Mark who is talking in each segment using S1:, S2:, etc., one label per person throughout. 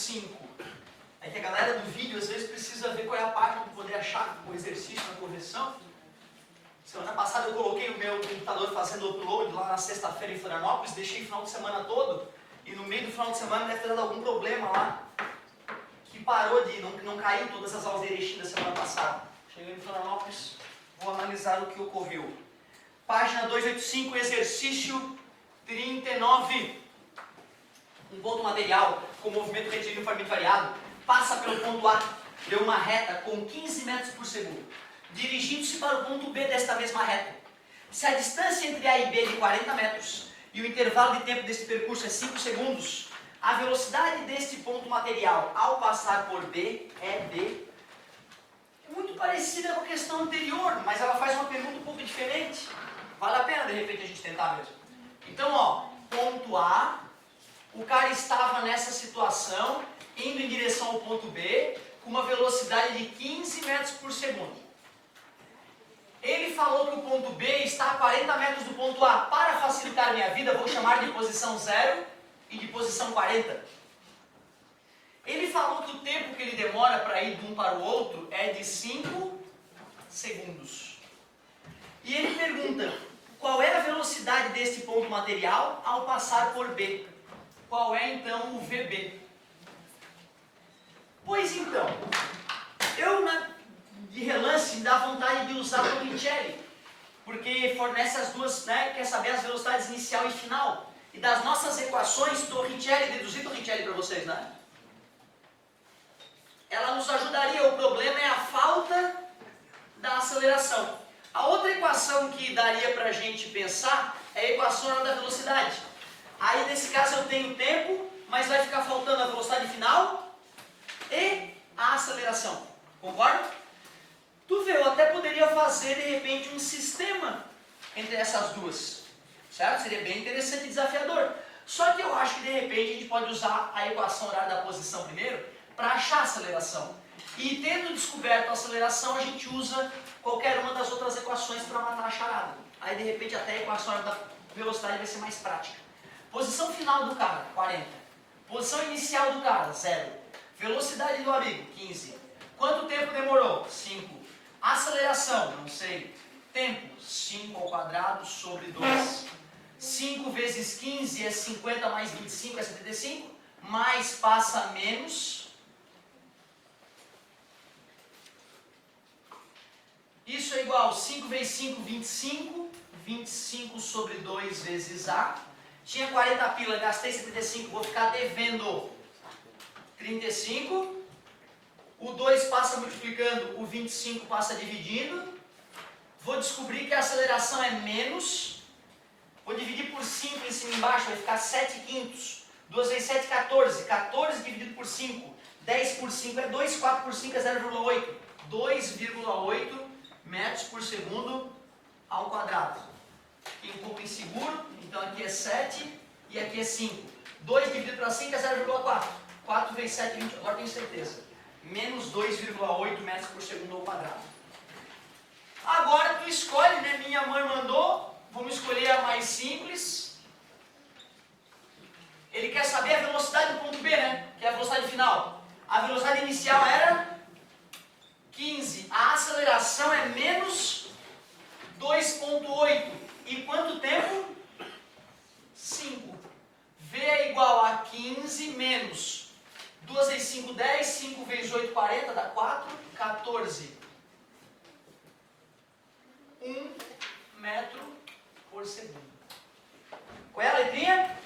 S1: 5. É que a galera do vídeo às vezes precisa ver qual é a página para poder achar o exercício na correção. Semana passada eu coloquei o meu computador fazendo upload lá na sexta-feira em Florianópolis, deixei o final de semana todo, e no meio do final de semana deve ter dado algum problema lá, que parou de, não caiu todas as aulas de Erechim da semana passada. Cheguei em Florianópolis, vou analisar o que ocorreu. Página 285, exercício 39. Um ponto material com movimento retilíneo uniformemente variado passa pelo ponto A de uma reta com 15 metros por segundo, dirigindo-se para o ponto B desta mesma reta. Se a distância entre A e B é de 40 metros e o intervalo de tempo deste percurso é 5 segundos, a velocidade deste ponto material ao passar por B é de... É muito parecida com a questão anterior, mas ela faz uma pergunta um pouco diferente. Vale a pena de repente a gente tentar mesmo. Então, ó, ponto A, o cara estava nessa situação, indo em direção ao ponto B, com uma velocidade de 15 metros por segundo. Ele falou que o ponto B está a 40 metros do ponto A. Para facilitar a minha vida, vou chamar de posição 0 e de posição 40. Ele falou que o tempo que ele demora para ir de um para o outro é de 5 segundos. E ele pergunta, qual é a velocidade deste ponto material ao passar por B? Qual é então o VB? Pois então, de relance me dá vontade de usar o Torricelli, porque fornece as duas, né, quer saber as velocidades inicial e final. E das nossas equações, Torricelli, deduzir Torricelli para vocês, né? Ela nos ajudaria, o problema é a falta da aceleração. A outra equação que daria para a gente pensar é a equação da velocidade. Aí nesse caso eu tenho tempo, mas vai ficar faltando a velocidade final e a aceleração. Concorda? Tu vê, eu até poderia fazer de repente um sistema entre essas duas. Certo? Seria bem interessante e desafiador. Só que eu acho que de repente a gente pode usar a equação horária da posição primeiro para achar a aceleração. E tendo descoberto a aceleração, a gente usa qualquer uma das outras equações para matar a charada. Aí de repente até a equação da velocidade vai ser mais prática. Posição final do cara, 40. Posição inicial do cara, 0. Velocidade do amigo, 15. Quanto tempo demorou? 5. Aceleração, não sei. Tempo, 5 ao quadrado sobre 2. 5 vezes 15 é 50 mais 25 é 75. Mais passa menos. Isso é igual a 5 vezes 5, 25. 25 sobre 2 vezes A. Tinha 40 pila, gastei 75, vou ficar devendo 35. O 2 passa multiplicando, o 25 passa dividindo. Vou descobrir que a aceleração é menos. Vou dividir por 5 em cima e embaixo, vai ficar 7 quintos. 2 vezes 7, 14. 14 dividido por 5. 10 por 5 é 2, 4 por 5 é 0,8. 2,8 metros por segundo ao quadrado. Fiquei um pouco inseguro, então aqui é 7 e aqui é 5. 2 dividido para 5 é 0,4. 4 vezes 7, 20, agora tenho certeza. Menos 2,8 metros por segundo ao quadrado. Agora tu escolhe, né? Minha mãe mandou, vamos escolher a mais simples. Ele quer saber a velocidade do ponto B, né? Que é a velocidade final. A velocidade inicial era 15. A aceleração é menos 2,8. E quanto tempo? 5. V é igual a 15 menos 2 vezes 5, 10. 5 vezes 8, 40. Dá 4. 14. 1 metro por segundo. Qual é a letrinha?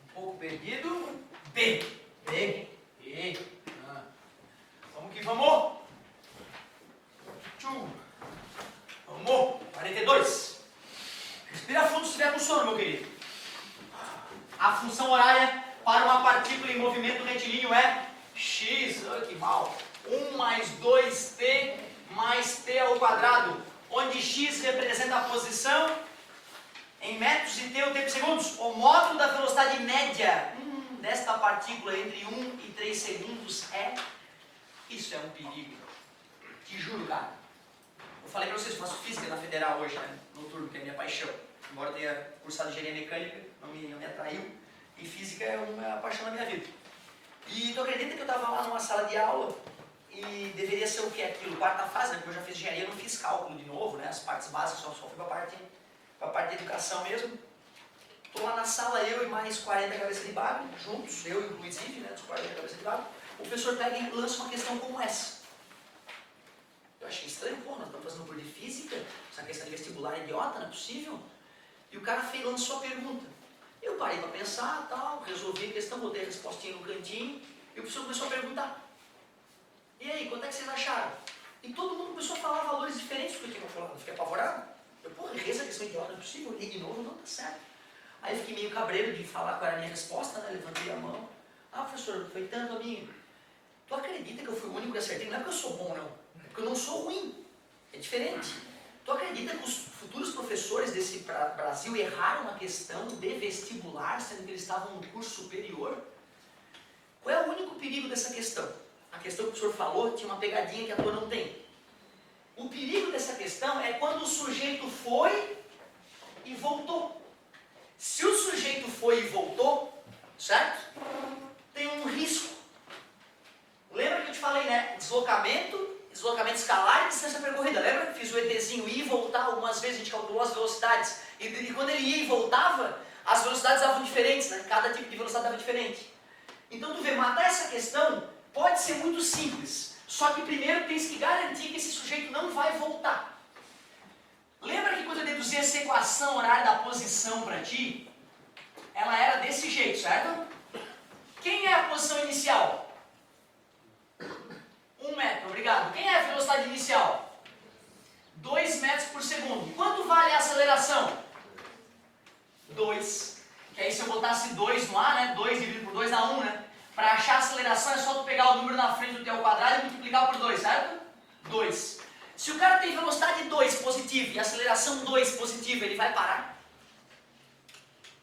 S1: Um pouco perdido. B. B. E. Vamos que vamos. Vamos. 42. Respira fundo se estiver com sono, meu querido. A função horária para uma partícula em movimento retilíneo é x. Oh, que mal. 1 mais 2t mais t ao quadrado. Onde x representa a posição em metros e t o tempo em segundos. O módulo da velocidade média desta partícula entre 1 e 3 segundos é... Isso é um perigo. Te juro, cara. Eu falei para vocês que eu faço física na Federal hoje, né? Noturno, que é a minha paixão. Embora eu tenha cursado engenharia mecânica, não me atraiu. E física é uma paixão da minha vida. E tu acredita que eu estava lá numa sala de aula e deveria ser o que é aquilo? Quarta fase, né? Porque eu já fiz engenharia, eu não fiz cálculo de novo, né? As partes básicas, só fui para a parte de educação mesmo. Estou lá na sala, eu e mais 40 cabeças de bagre, juntos, eu inclusive, né? Dos 40 cabeças de bagre. O professor pega e lança uma questão como essa. Eu achei estranho, pô, nós estamos fazendo um curso de física, essa questão de vestibular é idiota, não é possível. E o cara lançou a pergunta. Eu parei para pensar, tal, resolvi a questão, botei a respostinha no cantinho, e o professor começou a perguntar. E aí, quanto é que vocês acharam? E todo mundo começou a falar valores diferentes do que eu tinha falado. Eu fiquei apavorado. Eu, pô, errei essa questão idiota, não é possível, eu li de novo, não tá certo. Aí eu fiquei meio cabreiro de falar qual era a minha resposta, né? Levantei a mão. Ah, professor, foi tanto a minha. Tu acredita que eu fui o único que acertei? Não é porque eu sou bom, não. É porque eu não sou ruim. É diferente. Tu acredita que os futuros professores desse Brasil erraram uma questão de vestibular, sendo que eles estavam no curso superior? Qual é o único perigo dessa questão? A questão que o professor falou tinha uma pegadinha que a tua não tem. O perigo dessa questão é quando o sujeito foi e voltou. Se o sujeito foi e voltou, certo? Tem um risco. Lembra que eu te falei, né? Deslocamento escalar e distância percorrida. Lembra que fiz o ETzinho ir e voltar? Algumas vezes a gente calculou as velocidades. E quando ele ia e voltava, as velocidades davam diferentes, né? Cada tipo de velocidade dava diferente. Então tu vê, matar essa questão pode ser muito simples. Só que primeiro tens que garantir que esse sujeito não vai voltar. Lembra que quando eu deduzi essa equação horária da posição para ti, ela era desse jeito, certo? Quem é a posição inicial? 1 metro, obrigado. Quem é a velocidade inicial? 2 metros por segundo. Quanto vale a aceleração? 2. Que aí se eu botasse 2 no ar, né? 2 dividido por 2 dá 1, né? Para achar a aceleração é só tu pegar o número na frente do teu ao quadrado e multiplicar por 2, certo? 2. Se o cara tem velocidade 2 positiva e aceleração 2 positiva, ele vai parar?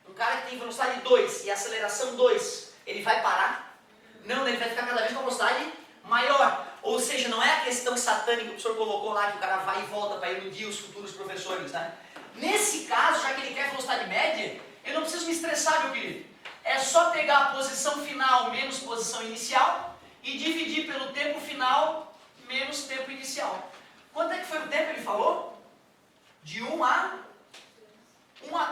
S1: Um cara que tem velocidade 2 e aceleração 2, ele vai parar? Não, ele vai ficar cada vez com a velocidade maior. Ou seja, não é a questão satânica que o professor colocou lá, que o cara vai e volta para iludir os futuros professores, né? Nesse caso, já que ele quer velocidade média, eu não preciso me estressar, meu querido. É só pegar a posição final menos posição inicial e dividir pelo tempo final menos tempo inicial. Quanto é que foi o tempo, ele falou? De 1 a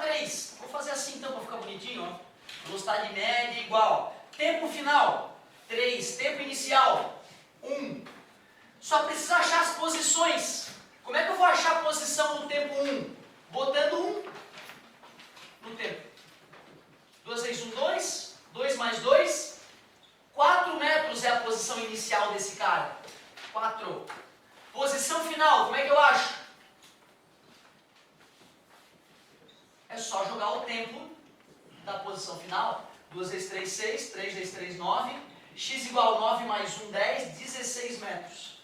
S1: 3. Vou fazer assim então para ficar bonitinho, ó. Velocidade média igual. Tempo final, 3. Tempo inicial, 1. Só precisa achar as posições. Como é que eu vou achar a posição no tempo 1? Botando 1 no tempo. 2 vezes 1, 2. 2 mais 2. 4 metros é a posição inicial desse cara. 4. Posição final, como é que eu acho? É só jogar o tempo da posição final. 2 vezes 3, 6. 3 vezes 3, 9. X igual 9 mais 1, 10. 16 metros.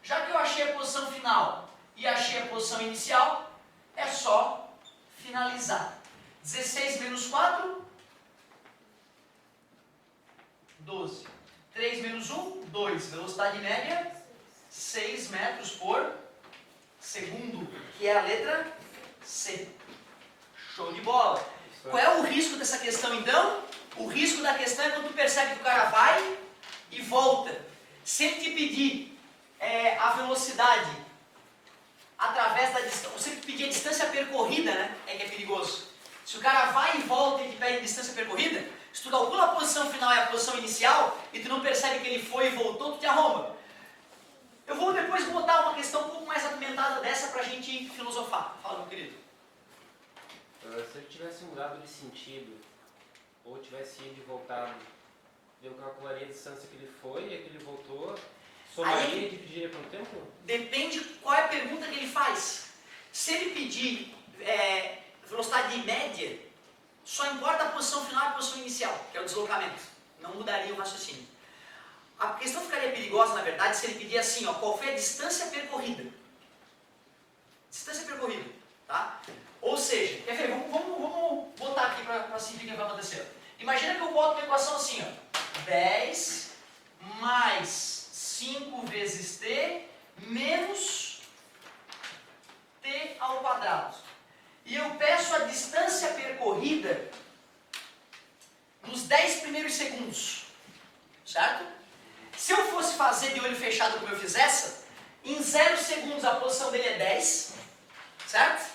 S1: Já que eu achei a posição final e achei a posição inicial, é só finalizar. 16 menos 4, 12. 3 menos 1, 2. Velocidade média, 6 metros por segundo, que é a letra C. Show de bola. Qual é o risco dessa questão, então? O risco da questão é quando tu percebe que o cara vai e volta. Se ele te pedir a velocidade através da distância, se ele te pedir a distância percorrida, né, é que é perigoso. Se o cara vai e volta e te pede distância percorrida, se tu calcula a posição final e a posição inicial e tu não percebe que ele foi e voltou, tu te arromba. Eu vou depois botar uma questão um pouco mais apimentada dessa pra gente filosofar. Fala, meu querido.
S2: Se ele tivesse mudado de sentido, ou tivesse ido e voltado, eu calcularia a distância que ele foi e a que ele voltou, somaria e dividiria pelo tempo?
S1: Depende qual é a pergunta que ele faz. Se ele pedir velocidade média, só importa a posição final e a posição inicial, que é o deslocamento. Não mudaria o raciocínio. A questão ficaria perigosa, na verdade, se ele pedir assim, ó, qual foi a distância percorrida. Distância percorrida, tá? Ou seja, quer ver, vamos botar aqui para sentir o que vai acontecer. Imagina que eu boto uma equação assim, ó, 10 mais 5 vezes t menos t ao quadrado. E eu peço a distância percorrida 10 primeiros segundos, certo? Se eu fosse fazer de olho fechado como eu fiz essa, em 0 segundos a posição dele é 10, certo?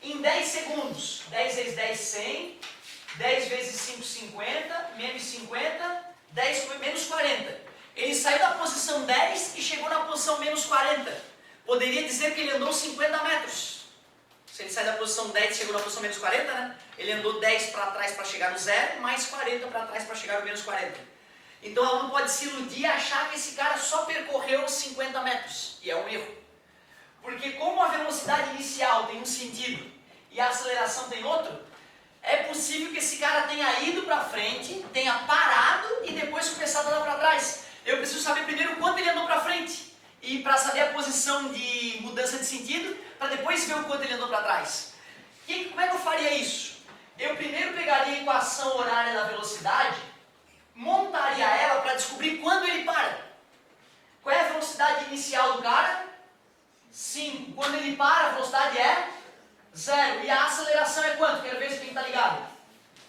S1: Em 10 segundos, 10 vezes 10, 100, 10 vezes 5, 50, menos 50, 10 menos 40. Ele saiu da posição 10 e chegou na posição menos 40. Poderia dizer que ele andou 50 metros. Se ele sai da posição 10 e chegou na posição menos 40, né? Ele andou 10 para trás para chegar no 0, mais 40 para trás para chegar no menos 40. Então o aluno pode se iludir e achar que esse cara só percorreu 50 metros. E é um erro. Porque como a velocidade inicial tem um sentido e a aceleração tem outro, é possível que esse cara tenha ido para frente, tenha parado e depois começado a andar para trás. Eu preciso saber primeiro quanto ele andou para frente. E para saber a posição de mudança de sentido, para depois ver o quanto ele andou para trás. Como é que eu faria isso? Eu primeiro pegaria a equação horária da velocidade, montaria ela para descobrir quando ele para. Qual é a velocidade inicial do cara? 5. Quando ele para, a velocidade é 0. E a aceleração é quanto? Quero ver se quem está ligado.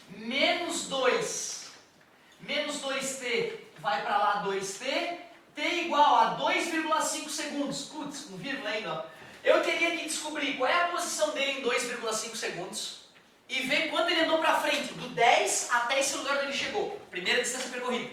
S1: Menos 2. Menos 2t vai para lá 2t. T igual a 2,5 segundos. Putz, com vírgula ainda. Ó. Eu teria que descobrir qual é a posição dele em 2,5 segundos e ver quanto ele andou para frente, do 10 até esse lugar onde ele chegou. Primeira distância percorrida.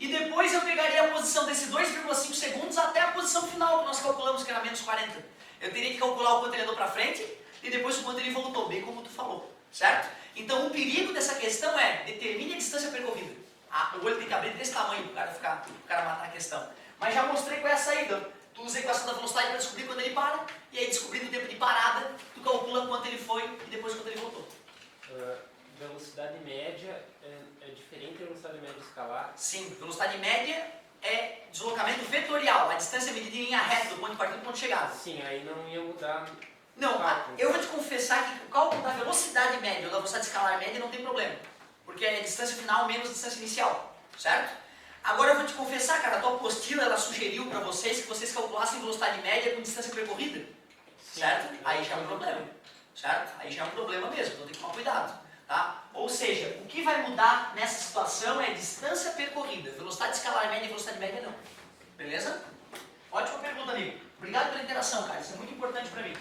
S1: E depois eu pegaria a posição desse 2,5 segundos até a posição final que nós calculamos, que era menos 40. Eu teria que calcular o quanto ele andou para frente e depois o quanto ele voltou, bem como tu falou. Certo? Então o perigo dessa questão é, determine a distância percorrida. O olho tem que abrir desse tamanho para o cara matar a questão. Mas já mostrei qual é a saída. Tu usa a equação da velocidade para descobrir quando ele para, e aí descobrindo o tempo de parada, tu calcula quanto ele foi e depois quanto ele voltou.
S2: Velocidade média é diferente da velocidade média escalar?
S1: Sim, velocidade média é deslocamento vetorial, a distância é medida em linha reta do ponto de partida ao ponto de chegada.
S2: Sim, aí não ia mudar.
S1: Não, eu vou te confessar que o cálculo da velocidade média ou da velocidade escalar média não tem problema. Porque é a distância final menos a distância inicial, certo? Agora eu vou te confessar, cara, a tua apostila ela sugeriu para vocês que vocês calculassem velocidade média com distância percorrida, certo? Aí já é um problema, certo? Aí já é um problema mesmo, então tem que tomar cuidado, tá? Ou seja, o que vai mudar nessa situação é distância percorrida, velocidade escalar média e velocidade média não, beleza? Ótima pergunta, amigo. Obrigado pela interação, cara, isso é muito importante para mim.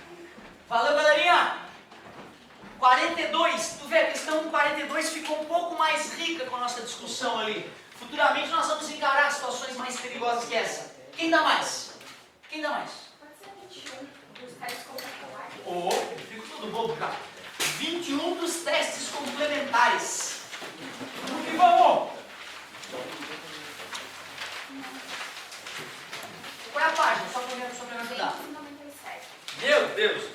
S1: Valeu, galerinha! 42, tu vê, a questão 42 ficou um pouco mais rica com a nossa discussão ali. Futuramente nós vamos encarar situações mais perigosas que essa. Quem dá mais? Quem dá mais?
S3: Pode ser 21, dos testes complementares.
S1: Eu fico todo bobo, cara. 21 dos testes complementares. Vamos que vamos! Qual é a página? Só para me ajudar.
S3: 197.
S1: Meu Deus!